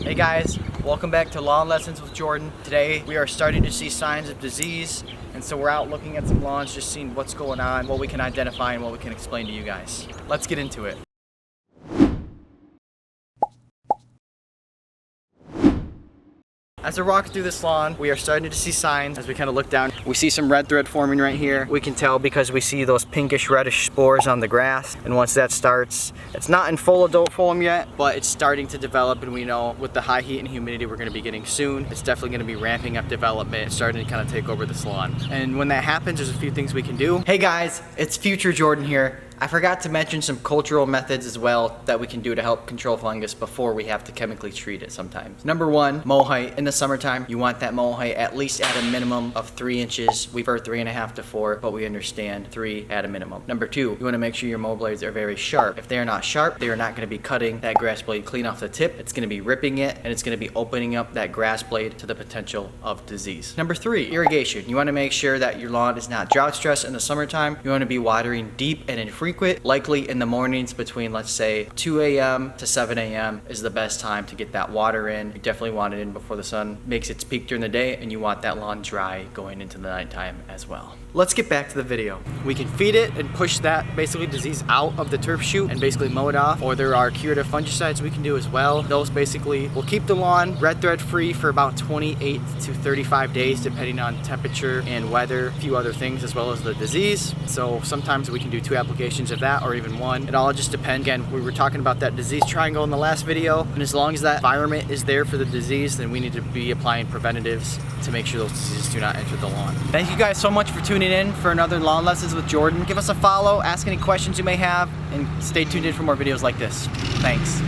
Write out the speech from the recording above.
Hey guys, welcome back to Lawn Lessons with Jordan. Today we are starting to see signs of disease, and so we're out looking at some lawns, just seeing what's going on, what we can identify, and what we can explain to you guys. Let's get into it. As we're walking through this lawn, we are starting to see signs. As we kind of look down, we see some red thread forming right here. We can tell because we see those pinkish reddish spores on the grass. And once that starts, it's not in full adult form yet, but it's starting to develop, and we know with the high heat and humidity we're gonna be getting soon, it's definitely gonna be ramping up development, starting to kind of take over this lawn. And when that happens, there's a few things we can do. Hey guys, it's Future Jordan here. I forgot to mention some cultural methods as well that we can do to help control fungus before we have to chemically treat it sometimes. Number one, mow height. In the summertime, you want that mow height at least at a minimum of 3 inches. We prefer 3.5 to 4, but we understand 3 at a minimum. Number two, you want to make sure your mow blades are very sharp. If they're not sharp, they are not going to be cutting that grass blade clean off the tip. It's going to be ripping it, and it's going to be opening up that grass blade to the potential of disease. Number three, irrigation. You want to make sure that your lawn is not drought stressed in the summertime. You want to be watering deep and infrequent. Likely in the mornings between, let's say, 2 a.m. to 7 a.m. is the best time to get that water in. You definitely want it in before the sun makes its peak during the day, and you want that lawn dry going into the nighttime as well. Let's get back to the video. We can feed it and push that basically disease out of the turf chute and basically mow it off, or there are curative fungicides we can do as well. Those basically will keep the lawn red thread free for about 28 to 35 days depending on temperature and weather, a few other things as well as the disease. So sometimes we can do 2 applications of that or even 1. It all just depends. Again, we were talking about that disease triangle in the last video, and as long as that environment is there for the disease, then we need to be applying preventatives to make sure those diseases do not enter the lawn. Thank you guys so much for tuning in for another Lawn Lessons with Jordan. Give us a follow, ask any questions you may have, and stay tuned in for more videos like this. Thanks.